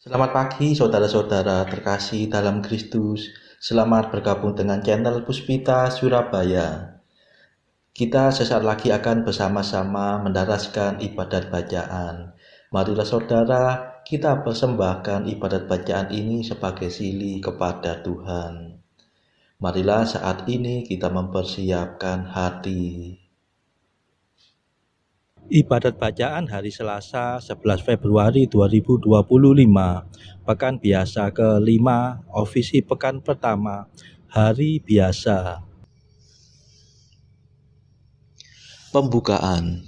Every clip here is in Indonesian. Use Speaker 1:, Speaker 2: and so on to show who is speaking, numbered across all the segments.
Speaker 1: Selamat pagi saudara-saudara terkasih dalam Kristus. Selamat bergabung dengan channel Puspita Surabaya. Kita sesaat lagi akan bersama-sama mendaraskan ibadat bacaan. Marilah saudara, kita persembahkan ibadat bacaan ini sebagai sili kepada Tuhan. Marilah saat ini kita mempersiapkan hati. Ibadat bacaan hari Selasa 11 Februari 2025, Pekan Biasa ke-5, Ofisi Pekan Pertama, Hari Biasa. Pembukaan.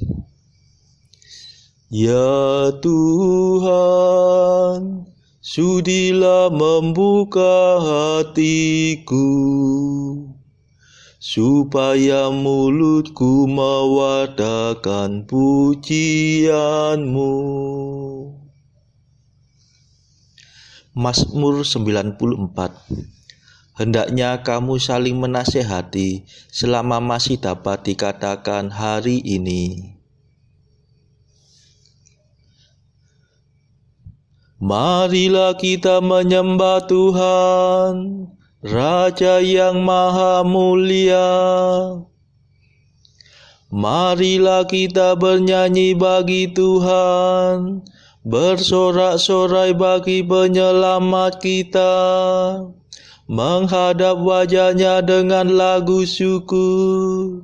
Speaker 1: Ya Tuhan, sudilah membuka hatiku, supaya mulutku mewartakan pujian-Mu. Mazmur 94. Hendaknya kamu saling menasehati selama masih dapat dikatakan hari ini. Marilah kita menyembah Tuhan, Raja yang Maha Mulia. Marilah kita bernyanyi bagi Tuhan, bersorak-sorai bagi penyelamat kita, menghadap wajah-Nya dengan lagu syukur,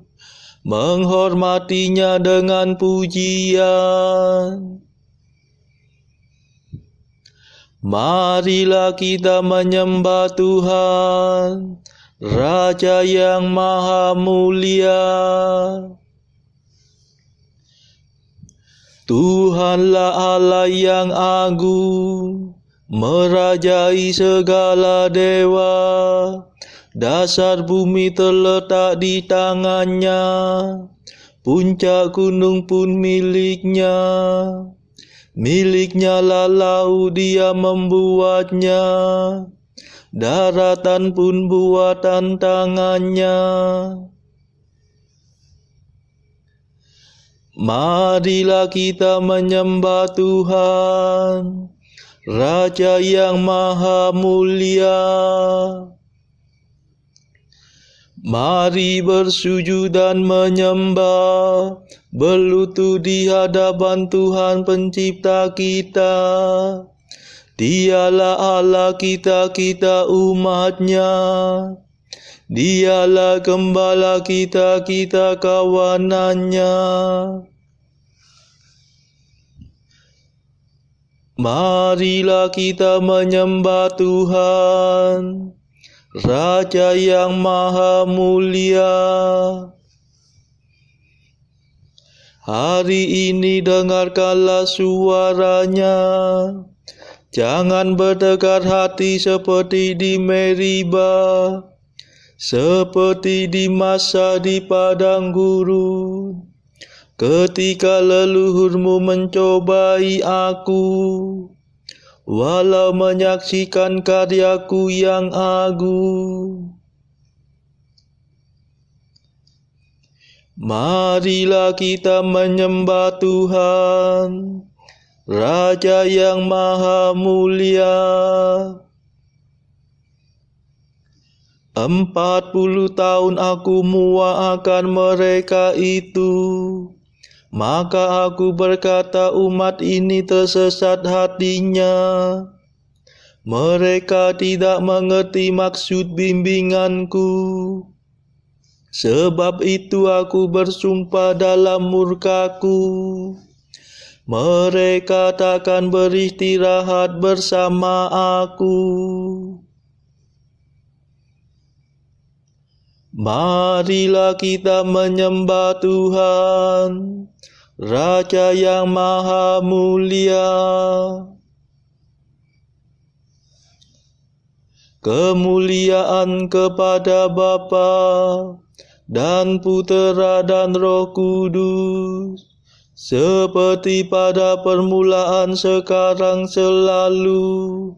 Speaker 1: menghormatinya dengan pujian. Marilah kita menyembah Tuhan, Raja yang Maha Mulia. Tuhanlah Allah yang agung, merajai segala dewa. Dasar bumi terletak di tangan-Nya, puncak gunung pun milik-Nya. Milik-Nya lah laut, Dia membuatnya, daratan pun buatan tangan-Nya. Marilah kita menyembah Tuhan, Raja yang Maha Mulia. Mari bersujud dan menyembah, berlutut di hadapan Tuhan Pencipta kita. Dialah Allah kita, kita umat-Nya. Dialah Gembala kita, kita kawanan-Nya. Marilah kita menyembah Tuhan, Raja yang Maha Mulia. Hari ini dengarkanlah suara-Nya. Jangan berdekat hati seperti di Meriba, seperti di masa di padang gurun, ketika leluhurmu mencobai aku, walau menyaksikan karyaku yang agung. Marilah kita menyembah Tuhan, Raja yang Maha Mulia. 40 tahun aku muak akan mereka itu, maka aku berkata umat ini tersesat hatinya. Mereka tidak mengerti maksud bimbinganku. Sebab itu aku bersumpah dalam murkaku, mereka takkan beristirahat bersama aku. Marilah kita menyembah Tuhan, Raja yang Maha Mulia. Kemuliaan kepada Bapa dan Putera dan Roh Kudus, seperti pada permulaan, sekarang, selalu,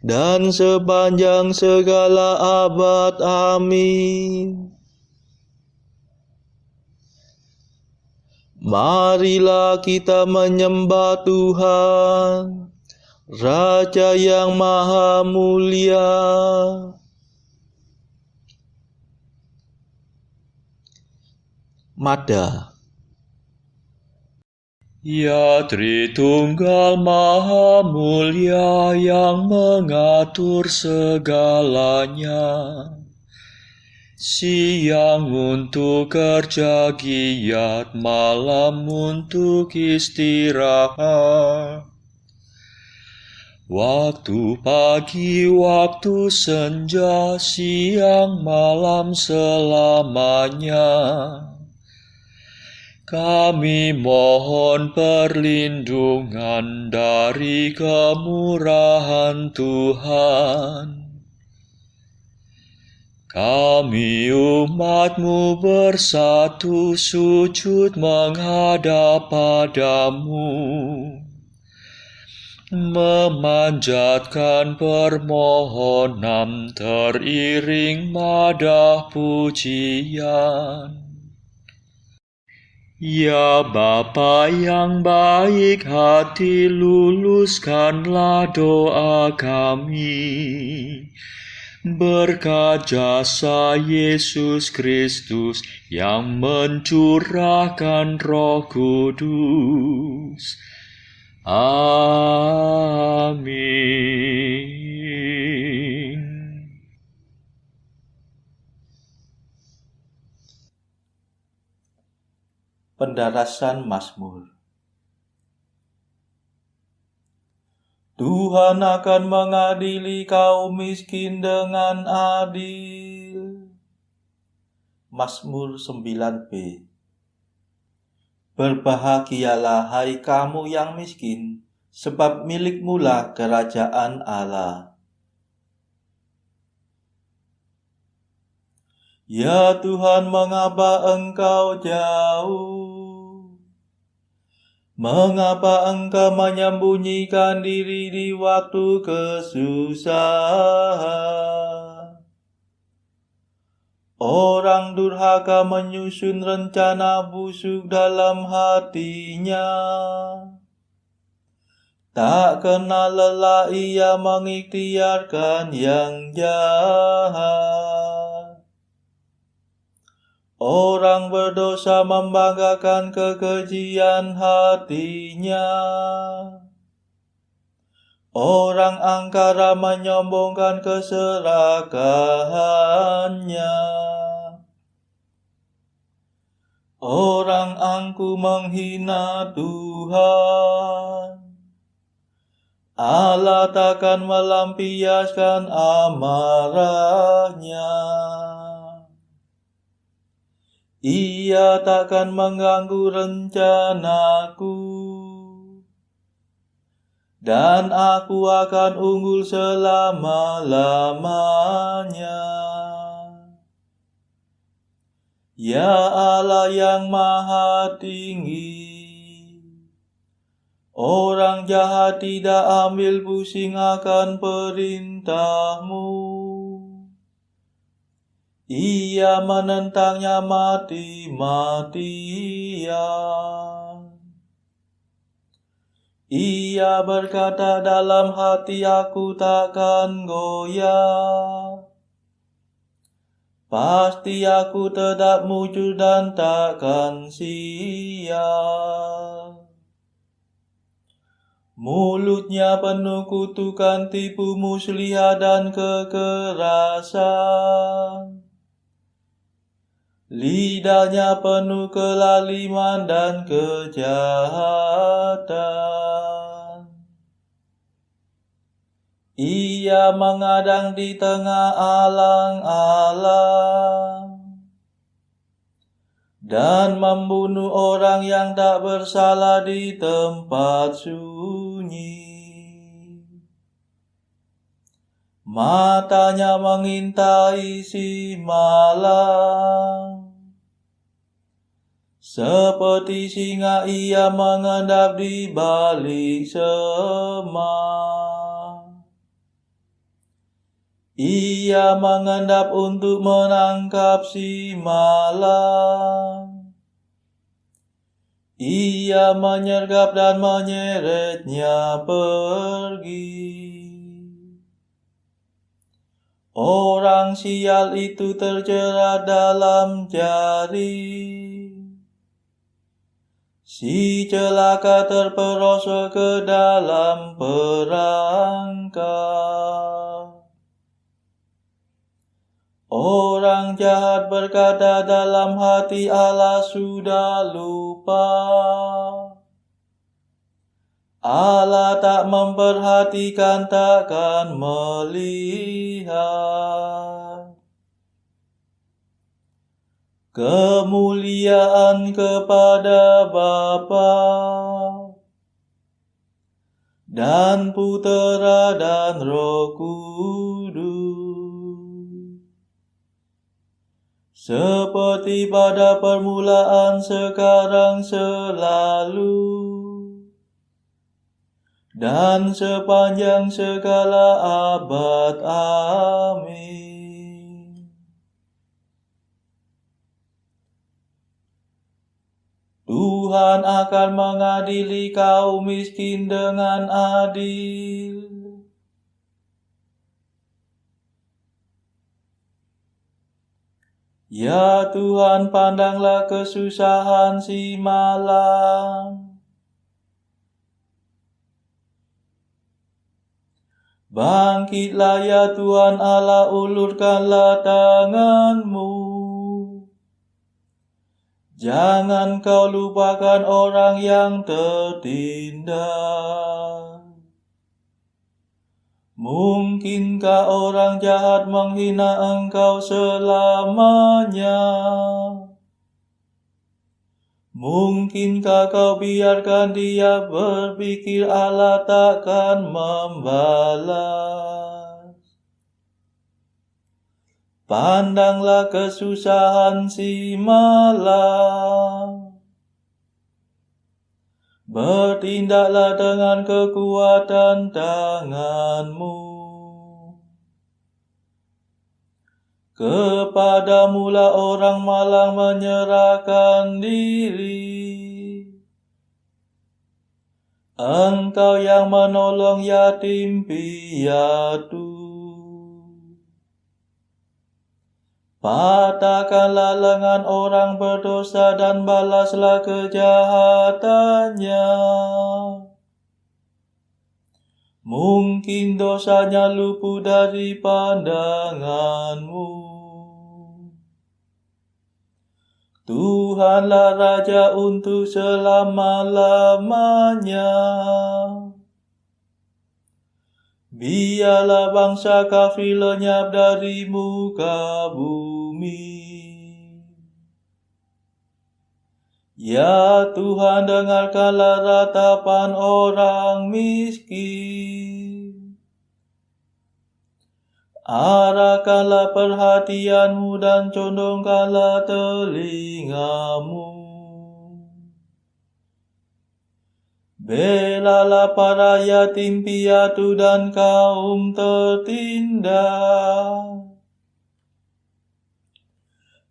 Speaker 1: dan sepanjang segala abad. Amin. Marilah kita menyembah Tuhan, Raja yang maha mulia, Mada.
Speaker 2: Ya Tritunggal Maha Mulia yang mengatur segalanya. Siang untuk kerja giat, malam untuk istirahat. Waktu pagi, waktu senja, siang malam selamanya. Kami mohon perlindungan dari kemurahan Tuhan. Kami umat-Mu bersatu sujud menghadap padamu, memanjatkan permohonan teriring madah pujian. Ya Bapa yang baik hati, luluskanlah doa kami. Berkat jasa Yesus Kristus yang mencurahkan Roh Kudus. Amin.
Speaker 1: Pendarasan Mazmur. Tuhan akan mengadili kaum miskin dengan adil. Mazmur 9b. Berbahagialah hai kamu yang miskin, sebab milikmulah kerajaan Allah. Ya Tuhan, mengapa Engkau jauh? Mengapa Engkau menyembunyikan diri di waktu kesusahan? Orang durhaka menyusun rencana busuk dalam hatinya. Tak kenal lelah ia mengikhtiarkan yang jahat. Orang berdosa membanggakan kekejian hatinya. Orang angkara menyombongkan keserakahannya. Orang angkuh menghina Tuhan. Allah takkan melampiaskan amarahnya. Ia takkan mengganggu rencanaku, dan aku akan unggul selama-lamanya. Ya Allah yang maha tinggi, orang jahat tidak ambil pusing akan perintah-Mu. Ia menentangnya mati-matian. Ia berkata dalam hati, aku takkan goyah. Pasti aku tetap muncul dan takkan sial. Mulutnya penuh kutukan, tipu muslihat dan kekerasan. Lidahnya penuh kelaliman dan kejahatan. Ia mengadang di tengah alang-alang dan membunuh orang yang tak bersalah di tempat sunyi. Matanya mengintai si malang. Seperti singa ia mengendap di balik semak. Ia mengendap untuk menangkap si malang. Ia menyergap dan menyeretnya pergi. Orang sial itu terjerat dalam jaring. Si celaka terperosok ke dalam perangkap. Orang jahat berkata dalam hati, Allah sudah lupa. Allah tak memperhatikan, takkan melihat. Kemuliaan kepada Bapa dan Putera dan Roh Kudus, seperti pada permulaan, sekarang, selalu, dan sepanjang segala abad. Amin. Tuhan akan mengadili kaum miskin dengan adil. Ya Tuhan, pandanglah kesusahan si malang. Bangkitlah ya Tuhan Allah, ulurkanlah tangan-Mu. Jangan Kau lupakan orang yang tertindas. Mungkinkah orang jahat menghina Engkau selamanya? Mungkinkah Kau biarkan dia berpikir Allah takkan membalas? Pandanglah kesusahan si malang. Bertindaklah dengan kekuatan tangan-Mu. Kepadamu-lah orang malang menyerahkan diri. Engkau yang menolong yatim piatu. Patahkanlah lengan orang berdosa dan balaslah kejahatannya. Mungkin dosanya luput dari pandangan-Mu. Tuhanlah Raja untuk selama-lamanya. Biarlah bangsa kafir lenyap dari muka bumi. Ya Tuhan, dengarkanlah ratapan orang miskin. Arahkanlah perhatian-Mu dan condongkanlah telinga-Mu. Belalah para yatim piatu dan kaum tertindas.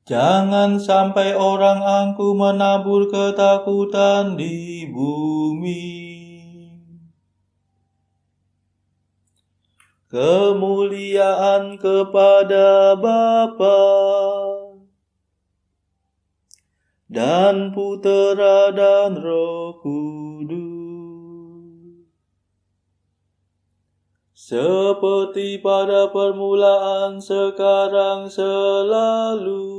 Speaker 1: Jangan sampai orang angkuh menabur ketakutan di bumi. Kemuliaan kepada Bapa dan Putera dan Roh Kudus, seperti pada permulaan, sekarang, selalu,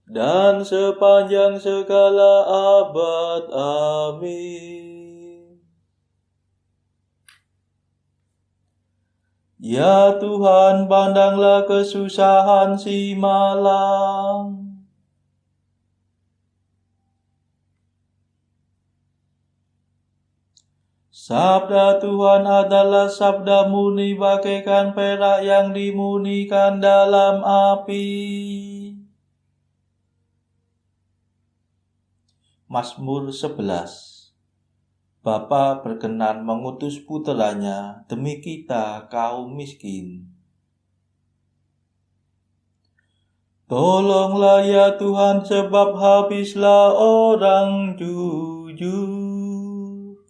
Speaker 1: dan sepanjang segala abad. Amin. Ya Tuhan, pandanglah kesusahan si malang. Sabda Tuhan adalah sabda murni bagaikan perak yang dimurnikan dalam api. Mazmur 11. Bapa berkenan mengutus puteranya demi kita kaum miskin. Tolonglah ya Tuhan, sebab habislah orang jujur.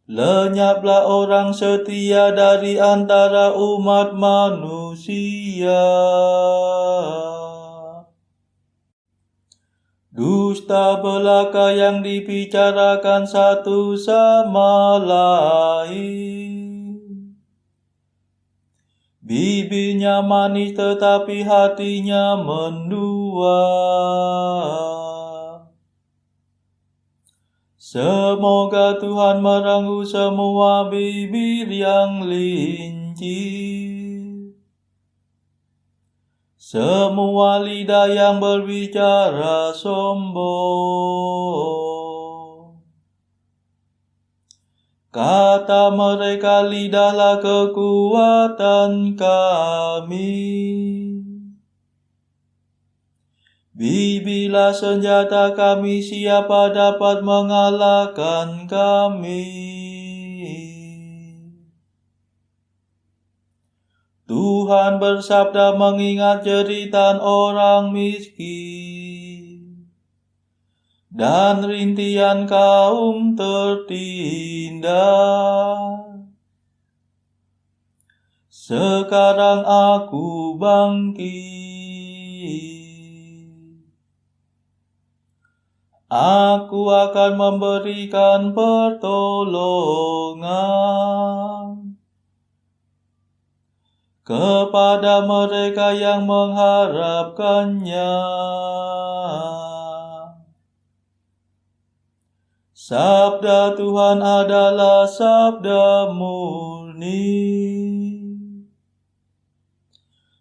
Speaker 1: Lenyaplah orang setia dari antara umat manusia. Dusta belaka yang dibicarakan satu sama lain. Bibirnya manis tetapi hatinya mendua. Semoga Tuhan merenggut semua bibir yang lincih, semua lidah yang berbicara sombong. Kata mereka, lidahlah kekuatan kami. Bibirlah senjata kami, siapa dapat mengalahkan kami? Tuhan bersabda mengingat jeritan orang miskin dan rintihan kaum tertindas. Sekarang aku bangkit. Aku akan memberikan pertolongan kepada mereka yang mengharapkannya. Sabda Tuhan adalah sabda murni,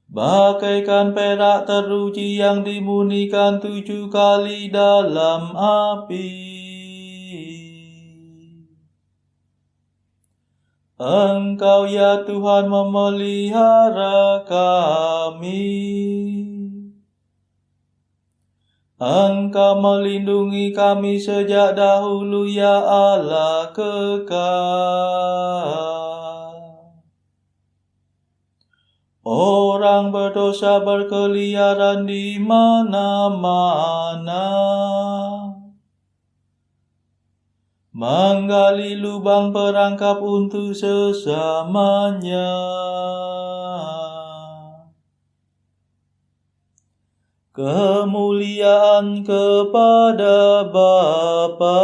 Speaker 1: bagaikan perak teruji yang dimurnikan 7 kali dalam api. Engkau ya Tuhan memelihara kami. Engkau melindungi kami sejak dahulu ya Allah kekal. Orang berdosa berkeliaran di mana-mana, menggali lubang perangkap untuk sesamanya. Kemuliaan kepada Bapa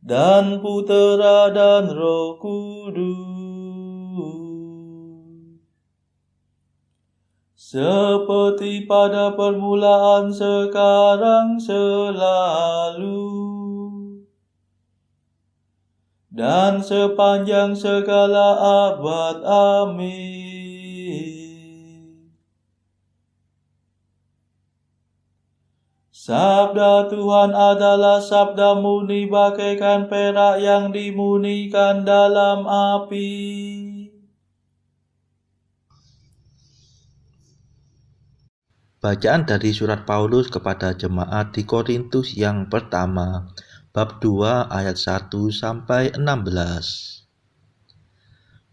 Speaker 1: dan Putera dan Roh Kudus, seperti pada permulaan, sekarang, selalu, dan sepanjang segala abad. Amin. Sabda Tuhan adalah sabda murni, bagaikan perak yang dimurnikan dalam api.
Speaker 3: Bacaan dari surat Paulus kepada jemaat di Korintus yang pertama, bab 2 ayat 1 sampai 16.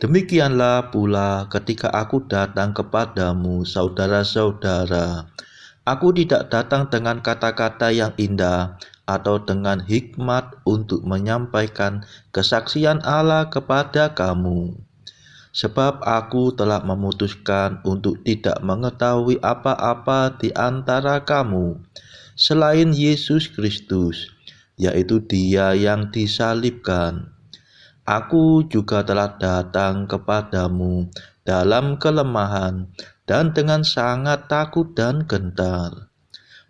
Speaker 3: Demikianlah pula ketika aku datang kepadamu, saudara-saudara, aku tidak datang dengan kata-kata yang indah atau dengan hikmat untuk menyampaikan kesaksian Allah kepada kamu. Sebab aku telah memutuskan untuk tidak mengetahui apa-apa di antara kamu selain Yesus Kristus, yaitu Dia yang disalibkan. Aku juga telah datang kepadamu dalam kelemahan dan dengan sangat takut dan gentar.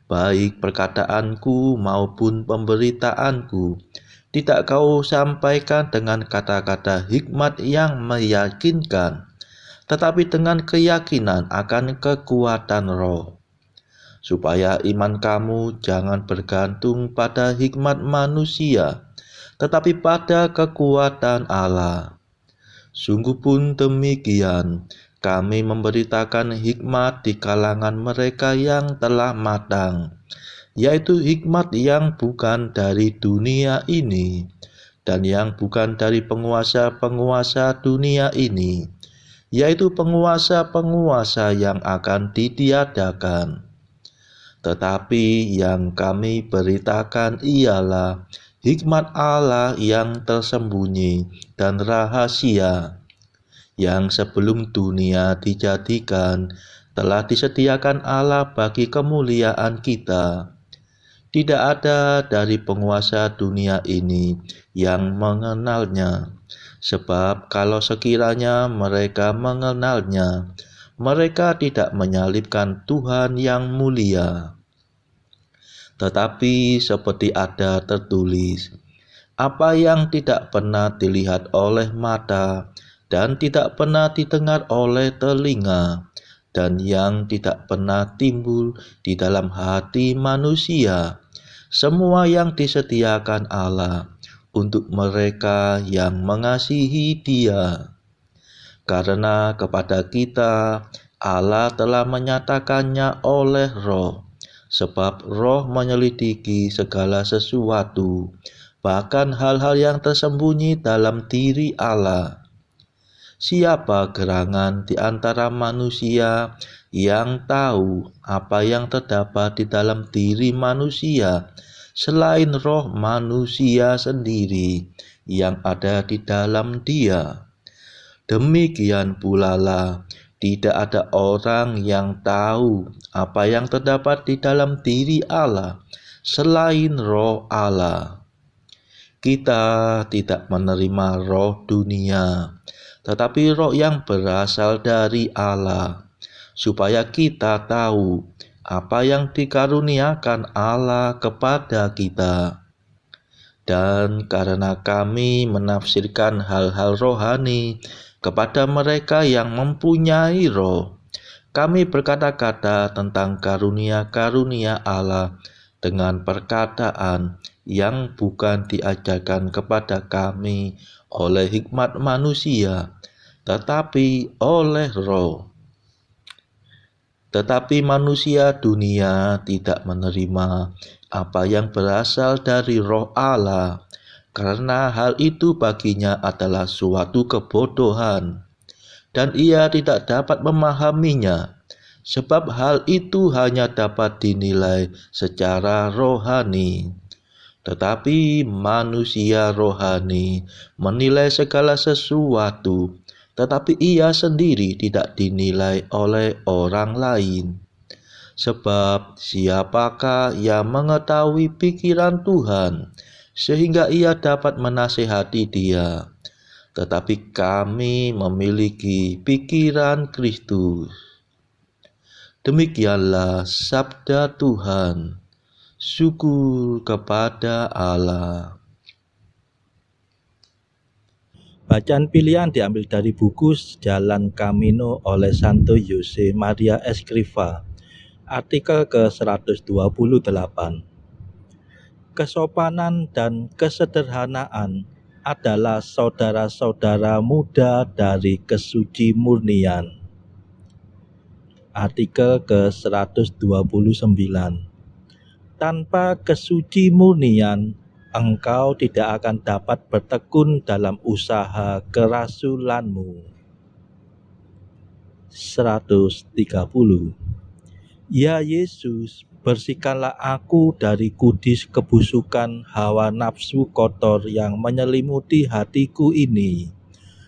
Speaker 3: Baik perkataanku maupun pemberitaanku tidak kau sampaikan dengan kata-kata hikmat yang meyakinkan, tetapi dengan keyakinan akan kekuatan roh, supaya iman kamu jangan bergantung pada hikmat manusia, tetapi pada kekuatan Allah. Sungguh pun demikian, kami memberitakan hikmat di kalangan mereka yang telah matang, yaitu hikmat yang bukan dari dunia ini dan yang bukan dari penguasa-penguasa dunia ini, yaitu penguasa-penguasa yang akan ditiadakan. Tetapi yang kami beritakan ialah hikmat Allah yang tersembunyi dan rahasia, yang sebelum dunia dijadikan telah disediakan Allah bagi kemuliaan kita. Tidak ada dari penguasa dunia ini yang mengenalnya, sebab kalau sekiranya mereka mengenalnya, mereka tidak menyalibkan Tuhan yang mulia. Tetapi seperti ada tertulis, apa yang tidak pernah dilihat oleh mata dan tidak pernah didengar oleh telinga, dan yang tidak pernah timbul di dalam hati manusia, semua yang disediakan Allah untuk mereka yang mengasihi Dia. Karena kepada kita Allah telah menyatakannya oleh Roh, sebab Roh menyelidiki segala sesuatu, bahkan hal-hal yang tersembunyi dalam diri Allah. Siapa gerangan di antara manusia yang tahu apa yang terdapat di dalam diri manusia selain roh manusia sendiri yang ada di dalam dia? Demikian pula lah, tidak ada orang yang tahu apa yang terdapat di dalam diri Allah selain roh Allah. Kita tidak menerima roh dunia, tetapi roh yang berasal dari Allah, supaya kita tahu apa yang dikaruniakan Allah kepada kita. Dan karena kami menafsirkan hal-hal rohani kepada mereka yang mempunyai roh, kami berkata-kata tentang karunia-karunia Allah dengan perkataan yang bukan diajarkan kepada kami oleh hikmat manusia, tetapi oleh roh. Tetapi manusia dunia tidak menerima apa yang berasal dari roh Allah, karena hal itu baginya adalah suatu kebodohan, dan ia tidak dapat memahaminya, sebab hal itu hanya dapat dinilai secara rohani. Tetapi manusia rohani menilai segala sesuatu, tetapi ia sendiri tidak dinilai oleh orang lain. Sebab siapakah yang mengetahui pikiran Tuhan, sehingga ia dapat menasihati dia? Tetapi kami memiliki pikiran Kristus. Demikianlah sabda Tuhan. Syukur kepada Allah.
Speaker 1: Bacaan pilihan diambil dari buku Jalan Camino oleh Santo Jose Maria Escrivá, artikel ke-128. Kesopanan dan kesederhanaan adalah saudara-saudara muda dari kesuci murnian. Artikel ke-129. Tanpa kesuci murnian, engkau tidak akan dapat bertekun dalam usaha kerasulanmu. 130. Ya Yesus, bersihkanlah aku dari kudis kebusukan hawa nafsu kotor yang menyelimuti hatiku ini,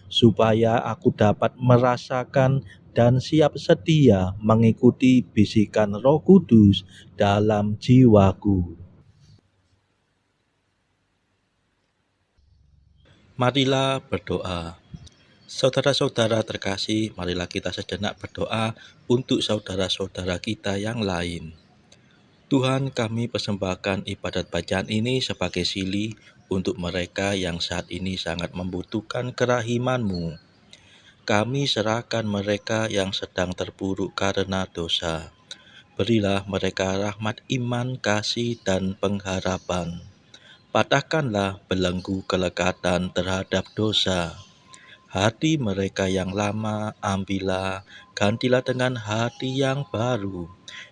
Speaker 1: supaya aku dapat merasakan dan siap sedia mengikuti bisikan Roh Kudus dalam jiwaku. Marilah berdoa. Saudara-saudara terkasih, marilah kita sejenak berdoa untuk saudara-saudara kita yang lain. Tuhan, kami persembahkan ibadat bacaan ini sebagai sili untuk mereka yang saat ini sangat membutuhkan kerahiman-Mu. Kami serahkan mereka yang sedang terpuruk karena dosa. Berilah mereka rahmat iman, kasih, dan pengharapan. Patahkanlah belenggu kelekatan terhadap dosa. Hati mereka yang lama ambillah, gantilah dengan hati yang baru,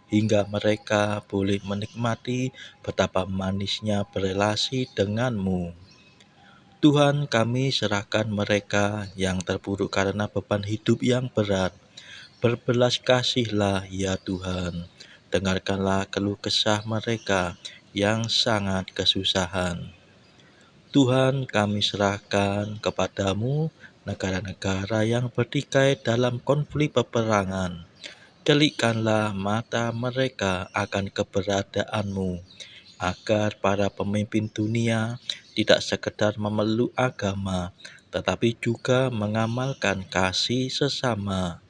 Speaker 1: hingga mereka boleh menikmati betapa manisnya berelasi denganmu.
Speaker 3: Tuhan, kami serahkan mereka yang terpuruk karena beban hidup yang berat. Berbelas kasihlah ya Tuhan, dengarkanlah keluh kesah mereka yang sangat kesusahan. Tuhan, kami serahkan kepadamu negara-negara yang bertikai dalam konflik peperangan. Delikkanlah mata mereka akan keberadaanmu, agar para pemimpin dunia tidak sekedar memeluk agama, tetapi juga mengamalkan kasih sesama.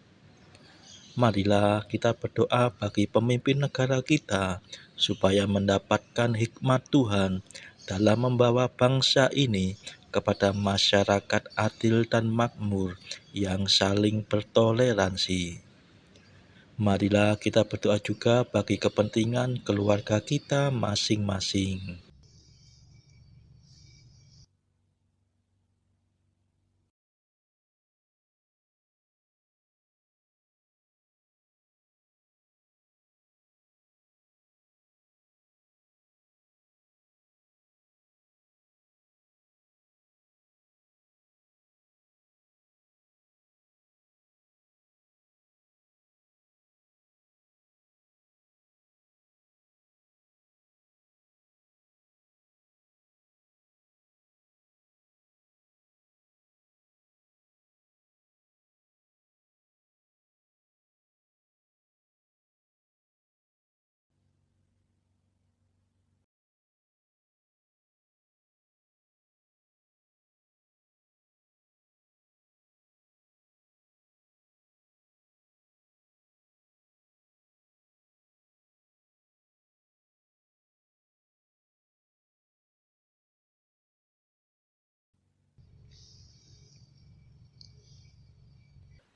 Speaker 3: Marilah kita berdoa bagi pemimpin negara kita, supaya mendapatkan hikmat Tuhan dalam membawa bangsa ini kepada masyarakat adil dan makmur yang saling bertoleransi. Marilah kita berdoa juga bagi kepentingan keluarga kita masing-masing.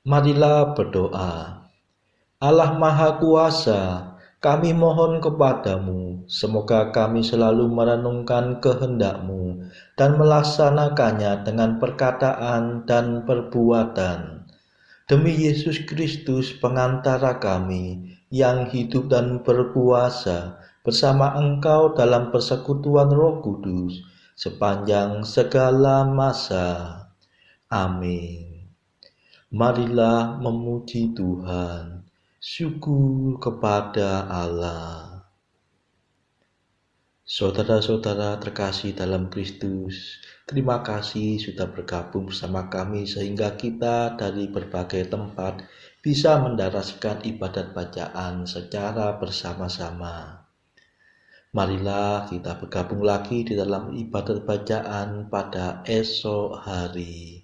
Speaker 1: Marilah berdoa. Allah Maha Kuasa, kami mohon kepadamu, semoga kami selalu merenungkan kehendak-Mu dan melaksanakannya dengan perkataan dan perbuatan. Demi Yesus Kristus pengantara kami, yang hidup dan berkuasa bersama Engkau dalam persekutuan Roh Kudus, sepanjang segala masa. Amin. Marilah memuji Tuhan, syukur kepada Allah. Saudara-saudara terkasih dalam Kristus, terima kasih sudah bergabung bersama kami sehingga kita dari berbagai tempat bisa mendaraskan ibadat bacaan secara bersama-sama. Marilah kita bergabung lagi di dalam ibadat bacaan pada esok hari.